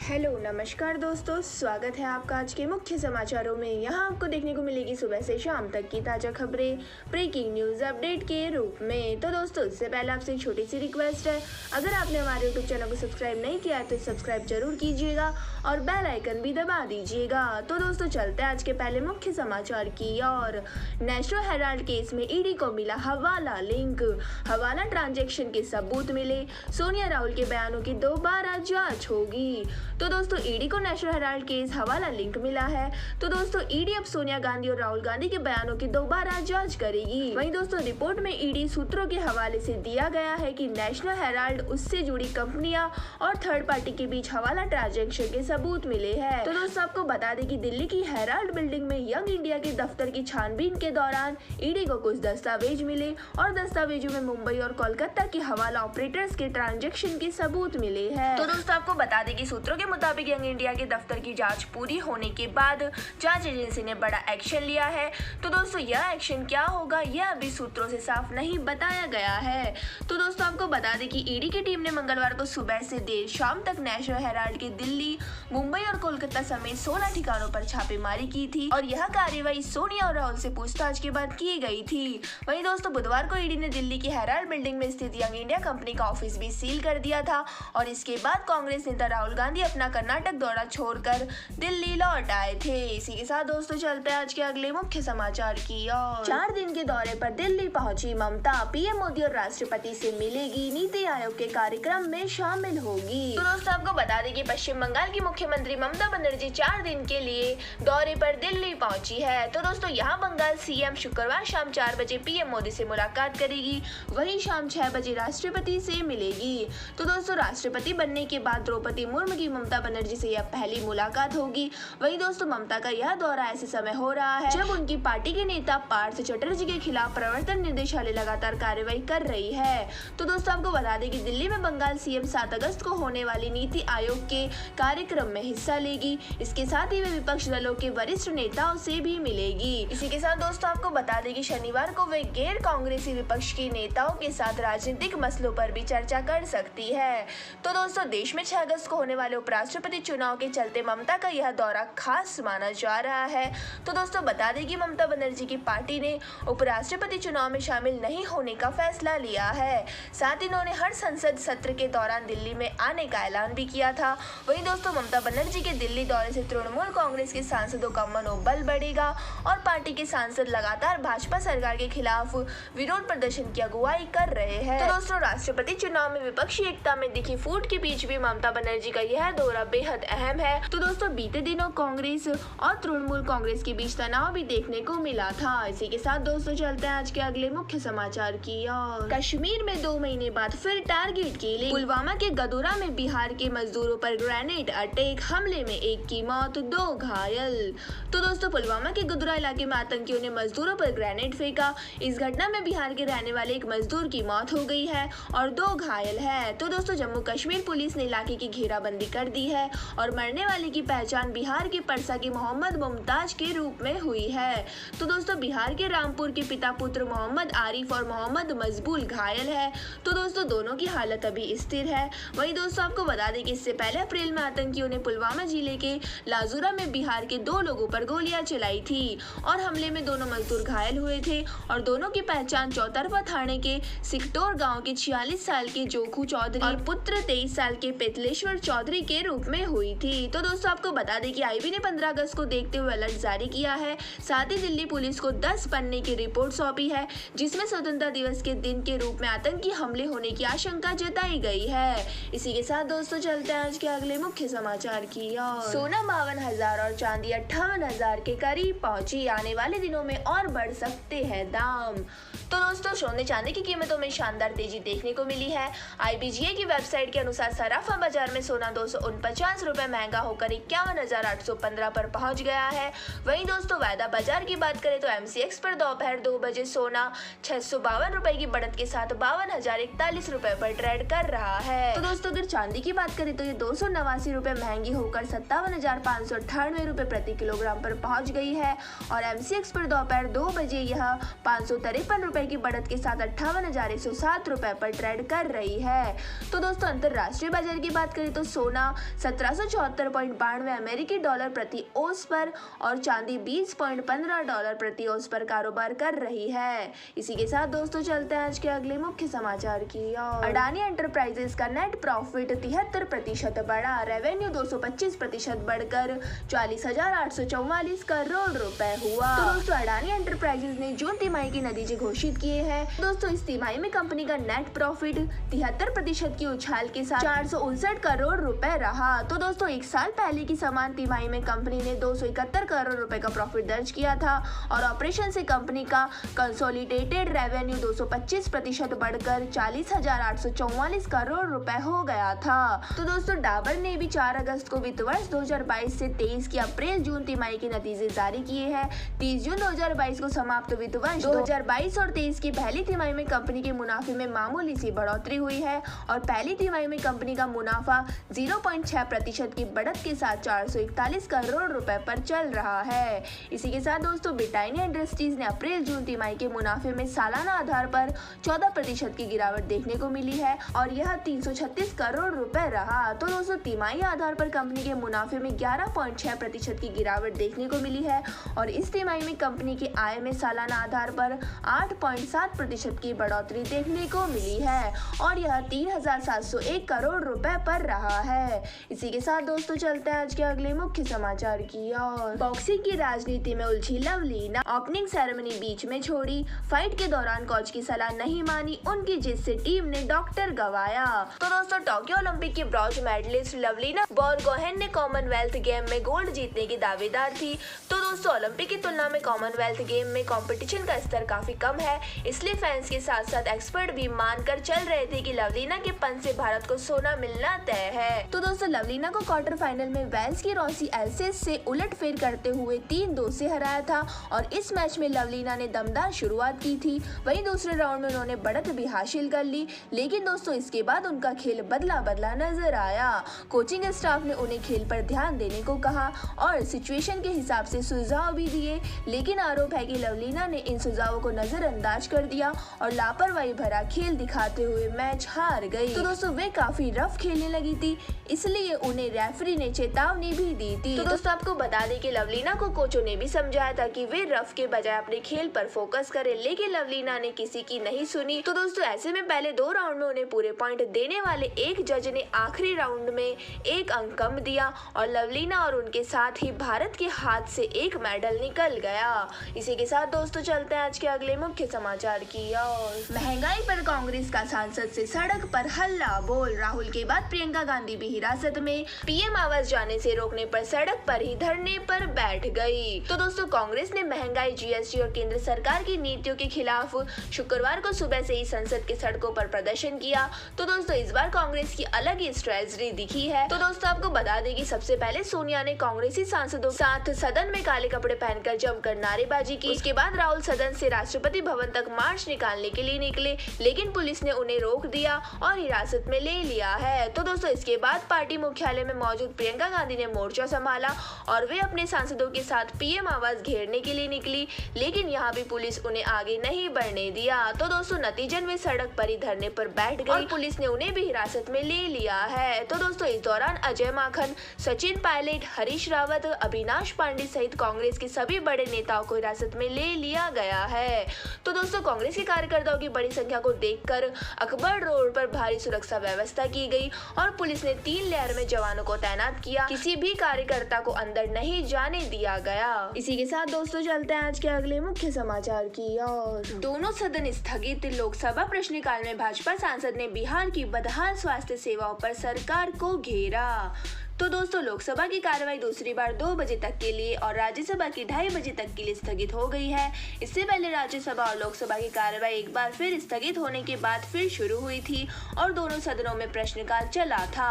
Hello नमस्कार दोस्तों, स्वागत है आपका आज के मुख्य समाचारों में। यहाँ आपको देखने को मिलेगी सुबह से शाम तक की ताज़ा खबरें ब्रेकिंग न्यूज़ अपडेट के रूप में। तो दोस्तों, इससे पहले आपसे एक छोटी सी रिक्वेस्ट है, अगर आपने हमारे यूट्यूब चैनल को सब्सक्राइब नहीं किया है तो सब्सक्राइब जरूर कीजिएगा और बेल आइकन भी दबा दीजिएगा। तो दोस्तों, चलते हैं आज के पहले मुख्य समाचार की और नेशनल हेराल्ड केस में ईडी को मिला हवाला लिंक, हवाला ट्रांजैक्शन के सबूत मिले, सोनिया राहुल के बयानों की दोबारा जाँच होगी। तो दोस्तों, ईडी को नेशनल हेराल्ड केस हवाला लिंक मिला है। तो दोस्तों, ईडी अब सोनिया गांधी और राहुल गांधी के बयानों की दोबारा जांच करेगी। वहीं दोस्तों, रिपोर्ट में ईडी सूत्रों के हवाले से दिया गया है कि नेशनल हेराल्ड उससे जुड़ी कंपनियां और थर्ड पार्टी के बीच हवाला ट्रांजैक्शन के सबूत मिले हैं। तो दोस्तों, आपको बता दें कि दिल्ली की हेराल्ड बिल्डिंग में यंग इंडिया के दफ्तर की छानबीन के दौरान ईडी को कुछ दस्तावेज मिले और दस्तावेजों में मुंबई और कोलकाता के हवाला ऑपरेटर्स के ट्रांजैक्शन के सबूत मिले हैं। तो दोस्तों, आपको बता दें कि सूत्रों के मुताबिक यंग इंडिया के दफ्तर की जांच पूरी होने के बाद जांच एजेंसी ने बड़ा एक्शन लिया है। तो दोस्तों, यह एक्शन क्या होगा यह अभी सूत्रों से साफ नहीं बताया गया है। तो दोस्तों, आपको बता दें कि ईडी की टीम ने मंगलवार को सुबह से देर शाम तक नेशनल हेराल्ड के दिल्ली, मुंबई और कोलकाता समेत 16 ठिकानों पर छापेमारी की थी और यह कार्रवाई सोनिया और राहुल से पूछताछ के बाद की गई थी। वहीं दोस्तों, बुधवार को ईडी ने दिल्ली की हेराल्ड बिल्डिंग में स्थित यंग इंडिया कंपनी का ऑफिस भी सील कर दिया था और इसके बाद कांग्रेस नेता राहुल गांधी अपना कर्नाटक दौरा छोड़कर दिल्ली लौट आए थे। इसी के साथ दोस्तों, चलते हैं आज के अगले मुख्य समाचार की ओर। 4 दिन के दौरे पर दिल्ली पहुंची ममता, पीएम मोदी और राष्ट्रपति से मिलेगी, नीति आयोग के कार्यक्रम में शामिल होगी। तो दोस्तों, आपको बता दें कि पश्चिम बंगाल की मुख्यमंत्री ममता बनर्जी 4 दिन के लिए दौरे पर दिल्ली पहुंची है। तो दोस्तों, यहाँ बंगाल सीएम शुक्रवार शाम 4 बजे पीएम मोदी से मुलाकात करेगी, वहीं शाम 6 बजे राष्ट्रपति से मिलेगी। तो दोस्तों, राष्ट्रपति बनने के बाद द्रौपदी मुर्मू की ममता बनर्जी से यह पहली मुलाकात होगी। वहीं दोस्तों, ममता का यह दौरा ऐसे समय हो रहा है जब उनकी पार्टी के नेता पार्थ चटर्जी के खिलाफ प्रवर्तन निदेशालय लगातार कार्रवाई कर रही है। तो दोस्तों, आपको बता दें कि दिल्ली में बंगाल सीएम 7 अगस्त को होने वाली नीति आयोग के कार्यक्रम में हिस्सा लेगी। इसके साथ ही वे विपक्ष दलों के वरिष्ठ नेताओं से भी मिलेगी। इसी के साथ दोस्तों, आपको बता दें कि शनिवार को वे गैर कांग्रेसी विपक्ष के नेताओं के साथ राजनीतिक मसलों पर भी चर्चा कर सकती है। तो दोस्तों, देश में 6 अगस्त को होने वाले उपराष्ट्रपति चुनाव के चलते ममता का यह दौरा खास माना जा रहा है। तो दोस्तों, बता दें कि ममता बनर्जी की पार्टी ने उपराष्ट्रपति चुनाव में शामिल नहीं होने का फैसला लिया है। साथ ही इन्होंने हर संसद सत्र के दौरान दिल्ली में आने का ऐलान भी किया था। वहीं दोस्तों, ममता बनर्जी के दिल्ली दौरे से तृणमूल कांग्रेस के सांसदों का मनोबल बढ़ेगा और पार्टी के सांसद लगातार भाजपा सरकार के खिलाफ विरोध प्रदर्शन की अगुवाई कर रहे हैं। तो दोस्तों, राष्ट्रपति चुनाव में विपक्षी एकता में दिखी फूट के बीच भी ममता बनर्जी का यह दौरा बेहद अहम है। तो दोस्तों, बीते दिनों कांग्रेस और तृणमूल कांग्रेस के बीच तनाव भी देखने को मिला था। इसी के साथ दोस्तों, चलते हैं आज के अगले मुख्य समाचार की ओर। कश्मीर में 2 महीने बाद फिर टारगेट किलिंग, पुलवामा के गदुरा में बिहार के मजदूरों पर ग्रेनेड अटैक, हमले में 1 की मौत, 2 घायल। तो दोस्तों, पुलवामा के गदुरा इलाके में आतंकियों ने मजदूरों पर ग्रेनेड फेंका। इस घटना में बिहार के रहने वाले एक मजदूर की मौत हो गई है और 2 घायल है। तो दोस्तों, जम्मू कश्मीर पुलिस ने इलाके की घेराबंदी कर दी है और मरने वाले की पहचान बिहार के परसा के मोहम्मद मुमताज के रूप में हुई है। तो दोस्तों, बिहार के रामपुर के पिता पुत्र मोहम्मद आरिफ और मोहम्मद मजबूल घायल है। तो दोस्तों, दोनों की हालत अभी स्थिर है। वहीं दोस्तों, आपको बता दें कि इससे पहले अप्रैल में आतंकियों ने पुलवामा जिले के लाजुरा में बिहार के 2 लोगों पर गोलियां चलाई थी और हमले में दोनों मजदूर घायल हुए थे और दोनों की पहचान चौतरफा थाने के सिकटोर गाँव के 46 साल के जोखू चौधरी और पुत्र 23 साल के पेतलेश्वर चौधरी के रूप में हुई थी। तो दोस्तों, आपको बता दें कि आईबी ने 15 अगस्त को देखते हुए अलर्ट जारी किया है। साथ ही दिल्ली पुलिस को 10 पन्ने की रिपोर्ट सौंपी है जिसमें स्वतंत्रता दिवस के दिन के रूप में आतंकी हमले होने की आशंका जताई गई है। इसी के साथ दोस्तों, चलते हैं आज के अगले मुख्य समाचार की ओर। सोना 52,000 और चांदी 58,000 के करीब पहुंची, आने वाले दिनों में और बढ़ सकते हैं दाम। तो दोस्तों, सोने चांदी की कीमतों में शानदार तेजी देखने को मिली है। IBGA की वेबसाइट के अनुसार सराफा बाजार में सोना 249 रुपए महंगा होकर 51,815 पर पहुंच गया है। वहीं दोस्तों, वायदा बाजार की बात करें तो MCX पर दोपहर 2 बजे सोना 652 रुपए की बढ़त के साथ 52,041 रुपए पर ट्रेड कर रहा है। तो दोस्तों, अगर चांदी की बात करें तो ये 289 रुपए महंगी होकर 57,598 रुपए प्रति किलोग्राम पर पहुंच गई है और MCX पर दोपहर 2 बजे यह 553 रुपए की बढ़त के साथ 58,107 रुपए पर ट्रेड कर रही है। तो दोस्तों, अंतरराष्ट्रीय बाजार की बात करें तो सोना 1774.92 अमेरिकी डॉलर प्रति औंस पर और चांदी 20.15 डॉलर प्रति औंस पर कारोबार कर रही है। इसी के साथ दोस्तों चलते हैं आज के अगले मुख्य समाचार की ओर। अडानी एंटरप्राइजेस का नेट प्रॉफिट 73% बढ़ा, रेवेन्यू 225% बढ़कर 40,844 करोड़ रुपए हुआ। तो दोस्तों अडानी एंटरप्राइजेस ने जून तिमाही के नतीजे घोषित किए हैं। दोस्तों इस तिमाही में कंपनी का नेट प्रॉफिट 73% की उछाल के साथ 459 करोड़ रुपए रहा। तो दोस्तों एक साल पहले की समान तिमाही में कंपनी ने 271 करोड़ रुपए का प्रॉफिट दर्ज किया था और ऑपरेशन से कंपनी का कंसोलिडेटेड रेवेन्यू 225% बढ़कर 40,844 करोड़ रुपए हो गया था। तो दोस्तों डाबर ने भी 4 अगस्त को वित्त वर्ष 2022 से 23 की अप्रैल जून तिमाही के नतीजे जारी किए हैं। 30 जून 2022 को समाप्त वित्त वर्ष 2022 और 23 की पहली तिमाही में कंपनी के मुनाफे में मामूली सी बढ़ोतरी हुई है और पहली तिमाही में कंपनी का मुनाफा 0.6% की बढ़त के साथ 441 करोड़ रुपए पर चल रहा है। इसी के साथ दोस्तों ब्रिटानिया इंडस्ट्रीज ने अप्रैल जून तिमाही के मुनाफे में सालाना आधार पर 14% की गिरावट देखने को मिली है और यह 336 करोड़ रुपए रहा। तो दोस्तों तिमाही आधार पर कंपनी के मुनाफे में 11.6% की गिरावट देखने को मिली है और इस तिमाही में कंपनी की आय में सालाना आधार पर 8.7% की बढ़ोतरी देखने को मिली है और यह 3,701 करोड़ रुपए पर रहा है। इसी के साथ दोस्तों चलते हैं आज के अगले मुख्य समाचार की ओर। बॉक्सिंग की राजनीति में उलझी लवलीना, ओपनिंग सेरेमनी बीच में छोड़ी, फाइट के दौरान कोच की सलाह नहीं मानी, उनकी जीत से टीम ने डॉक्टर गवाया। तो दोस्तों टोक्यो ओलंपिक की ब्रॉन्ज मेडलिस्ट लवलीना बोरगोहेन ने कॉमनवेल्थ गेम में गोल्ड जीतने की दावेदार थी। तो दोस्तों ओलंपिक की तुलना में कॉमनवेल्थ गेम में कंपटीशन का स्तर काफी कम है, इसलिए फैंस के साथ साथ एक्सपर्ट भी मानकर चल रहे थे कि लवलीना के पंच से भारत को सोना मिलना तय है। तो दोस्तों लवलीना को क्वार्टर फाइनल में वेल्स की रॉसी एल्सेस से उलटफेर करते हुए 3-2 से हराया था और इस मैच में लवलीना ने दमदार शुरुआत की थी। वहीं दूसरे राउंड में उन्होंने बढ़त भी हासिल कर ली, लेकिन दोस्तों इसके बाद उनका खेल बदला नजर आया। कोचिंग स्टाफ ने उन्हें खेल पर ध्यान देने को कहा और सिचुएशन के हिसाब से सुझाव भी दिए, लेकिन आरोप है कि लवलीना ने इन सुझावों को नजरअंदाज कर दिया और लापरवाही भरा खेल दिखाते हुए मैच हार गई। तो दोस्तों वे काफी रफ खेलने लगी थी, इसलिए उन्हें रेफरी ने चेतावनी भी दी थी। तो दोस्तों आपको बता दें कि लवलीना को कोचों ने भी समझाया था कि वे रफ के बजाय अपने खेल पर फोकस करें, लेकिन लवलीना ने किसी की नहीं सुनी। तो दोस्तों ऐसे में पहले 2 राउंड में उन्हें पूरे पॉइंट देने वाले एक जज ने आखिरी राउंड में 1 अंक कम दिया और लवलीना और उनके साथ ही भारत के हाथ से 1 मेडल निकल गया। इसी के साथ दोस्तों चलते हैं आज के अगले मुख्य समाचार की ओर। महंगाई पर कांग्रेस का सांसद से सड़क पर हल्ला बोल, राहुल के बाद प्रियंका गांधी भी हिरासत में, पीएम आवास जाने से रोकने पर सड़क पर ही धरने पर बैठ गई। तो दोस्तों कांग्रेस ने महंगाई, जीएसटी और केंद्र सरकार की नीतियों के खिलाफ शुक्रवार को सुबह से ही संसद के सड़कों पर प्रदर्शन किया। तो दोस्तों इस बार कांग्रेस की अलग ही स्ट्रेटजी दिखी है। तो दोस्तों आपको बता दें कि सबसे पहले सोनिया ने कांग्रेसी सांसदों के साथ सदन में काले कपड़े पहनकर जमकर नारेबाजी की। उसके बाद राहुल सदन से राष्ट्रपति भवन तक मार्च निकालने के लिए निकले, लेकिन पुलिस ने उन्हें रोक दिया और हिरासत में ले लिया है। तो दोस्तों इसके बाद पार्टी मुख्यालय में मौजूद प्रियंका गांधी ने मोर्चा संभाला और वे अपने सांसदों के साथ पीएम आवास घेरने के लिए निकली, लेकिन यहाँ भी पुलिस उन्हें आगे नहीं बढ़ने दिया। तो दोस्तों नतीजन वे सड़क पर ही धरने पर बैठ गई और पुलिस ने उन्हें भी हिरासत में ले लिया है। तो दोस्तों इस दौरान अजय माकन, सचिन पायलट, हरीश रावत, अविनाश पांडे सहित कांग्रेस के सभी बड़े नेताओं को हिरासत में ले लिया गया है। तो दोस्तों कांग्रेस के कार्यकर्ताओं की बड़ी संख्या को देखकर अकबर रोड पर भारी सुरक्षा व्यवस्था की गई और पुलिस ने 3 लेयर में जवानों को तैनात किया, किसी भी कार्यकर्ता को अंदर नहीं जाने दिया गया। इसी के साथ दोस्तों चलते हैं आज के अगले मुख्य समाचार की ओर। दोनों सदन स्थगित, लोकसभा प्रश्नकाल में भाजपा सांसद ने बिहार की बदहाल स्वास्थ्य सेवाओं पर सरकार को घेरा। तो दोस्तों लोकसभा की कार्रवाई दूसरी बार 2 बजे तक के लिए और राज्यसभा की 2:30 बजे तक के लिए स्थगित हो गई है। इससे पहले राज्यसभा और लोकसभा की कार्रवाई एक बार फिर स्थगित होने के बाद फिर शुरू हुई थी और दोनों सदनों में प्रश्नकाल चला था।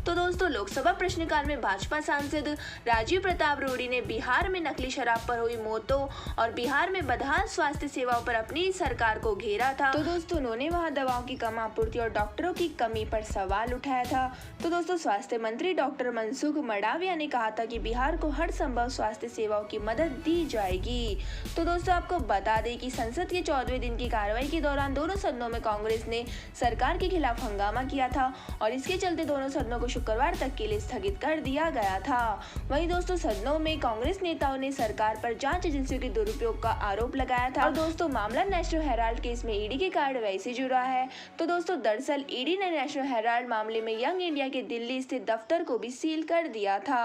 तो दोस्तों लोकसभा प्रश्नकाल में भाजपा सांसद राजीव प्रताप रूडी ने बिहार में नकली शराब पर हुई मौतों और बिहार में बदहाल स्वास्थ्य सेवाओं पर अपनी सरकार को घेरा था। तो दोस्तों उन्होंने वहां दवाओं की कम आपूर्ति और डॉक्टरों की कमी पर सवाल उठाया था। तो दोस्तों स्वास्थ्य मंत्री डॉक्टर डॉक्टर मनसुख मंडाविया ने कहा था कि बिहार को हर संभव स्वास्थ्य सेवाओं की मदद दी जाएगी। तो दोस्तों आपको बता दें कि संसद के 14वें दिन की कार्रवाई के दौरान दोनों सदनों में कांग्रेस ने सरकार के खिलाफ हंगामा किया था और इसके चलते दोनों सदनों को शुक्रवार तक के लिए स्थगित कर दिया गया था। वहीं दोस्तों सदनों में कांग्रेस नेताओं ने सरकार पर जांच एजेंसियों के दुरुपयोग का आरोप लगाया था और दोस्तों मामला नेशनल हेराल्ड केस में ईडी की कार्रवाई से जुड़ा है। तो दोस्तों दरअसल ईडी ने नेशनल हेराल्ड मामले में यंग इंडिया के दिल्ली स्थित दफ्तर को भी सील कर दिया था।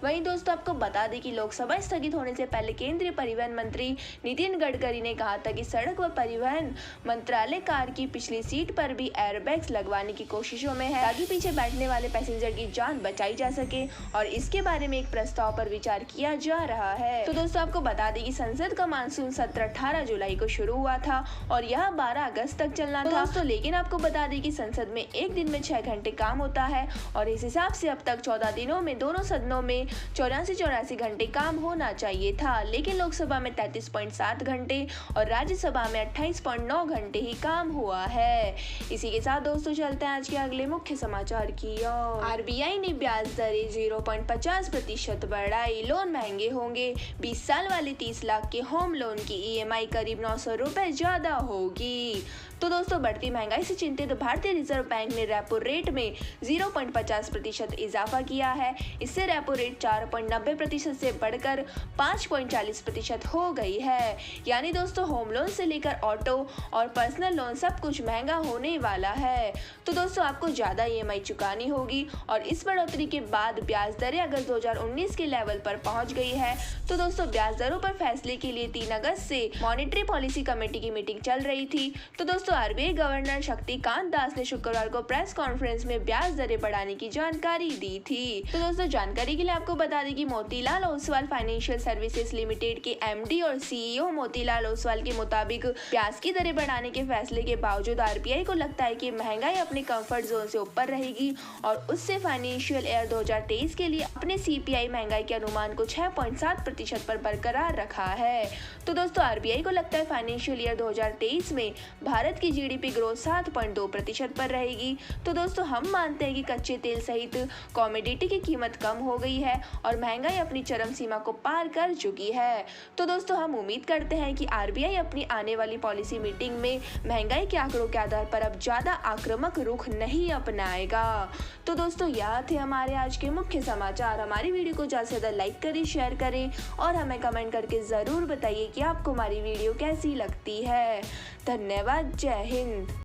वहीं दोस्तों आपको बता दें कि लोकसभा स्थगित होने से पहले केंद्रीय परिवहन मंत्री नितिन गडकरी ने कहा था कि सड़क व परिवहन मंत्रालय कार की पिछली सीट पर भी एयरबैग्स लगवाने की कोशिशों में है ताकि पीछे बैठने वाले पैसेंजर की जान बचाई जा सके और इसके बारे में एक प्रस्ताव पर विचार किया जा रहा है। तो दोस्तों आपको बता दें कि संसद का मानसून सत्र 18 जुलाई को शुरू हुआ था और यह 12 अगस्त तक चलना था दोस्तों। लेकिन आपको बता दें कि संसद में एक दिन में 6 घंटे काम होता है और इस हिसाब से अब तक 14 दिनों में दोनों सदनों में 84 घंटे काम होना चाहिए था, लेकिन लोकसभा में 33.7 घंटे और राज्यसभा में 28.9 घंटे ही काम हुआ है। इसी के साथ दोस्तों चलते हैं आज के अगले मुख्य समाचार की ओर। आरबीआई ने ब्याज दरें 0.50% बढ़ाई, लोन महंगे होंगे। 20 साल वाले 30 लाख के होम लोन की ईएमआई करीब 900 रुपए ज्यादा होगी। तो दोस्तों बढ़ती महंगाई से चिंतित भारतीय रिजर्व बैंक ने रेपो रेट में 0.50% इजाफा किया है। इससे रेपो रेट 4.90% से बढ़कर 5.40% हो गई है। यानी दोस्तों होम लोन से लेकर ऑटो और पर्सनल लोन सब कुछ महंगा होने वाला है। तो दोस्तों आपको ज्यादा ईएमआई चुकानी होगी और इस बढ़ोतरी के बाद ब्याज दरें अगस्त 2019 के लेवल पर पहुंच गई है। तो दोस्तों ब्याज दरों पर फैसले के लिए 3 अगस्त से मॉनेटरी पॉलिसी कमेटी की मीटिंग चल रही थी। तो दोस्तों आरबीआई गवर्नर शक्तिकांत दास ने शुक्रवार को प्रेस कॉन्फ्रेंस में ब्याज दरें बढ़ाने की जानकारी दी थी। तो दोस्तों जानकारी के लिए आपको बता दें कि Motilal Oswal financial services limited के एमडी और सीईओ मोतीलाल ओसवाल के मुताबिक ब्याज की दरें बढ़ाने के फैसले के बावजूद आरबीआई को लगता है कि महंगाई अपने कंफर्ट जोन से ऊपर रहेगी और उससे फाइनेंशियल ईयर 2023 के लिए अपने सीपीआई महंगाई के अनुमान को 6.7% पर बरकरार रखा है। तो दोस्तों आरबीआई को लगता है फाइनेंशियल ईयर 2023 में भारत की जीडीपी ग्रोथ 7.2% पर रहेगी। तो दोस्तों हम मानते हैं कि कच्चे तेल सहित कमोडिटी की कीमत कम हो गई है और महंगाई अपनी चरम सीमा को पार कर चुकी है। तो दोस्तों हम उम्मीद करते हैं कि आरबीआई अपनी आने वाली पॉलिसी मीटिंग में महंगाई के आंकड़ों के आधार पर अब ज्यादा आक्रामक रुख नहीं अपनाएगा। तो दोस्तों यह थे हमारे आज के मुख्य समाचार। हमारी वीडियो को ज्यादा से ज्यादा लाइक करें, शेयर करें और हमें कमेंट करके जरूर बताइए कि आपको हमारी वीडियो कैसी लगती है। धन्यवाद। जय हिंद।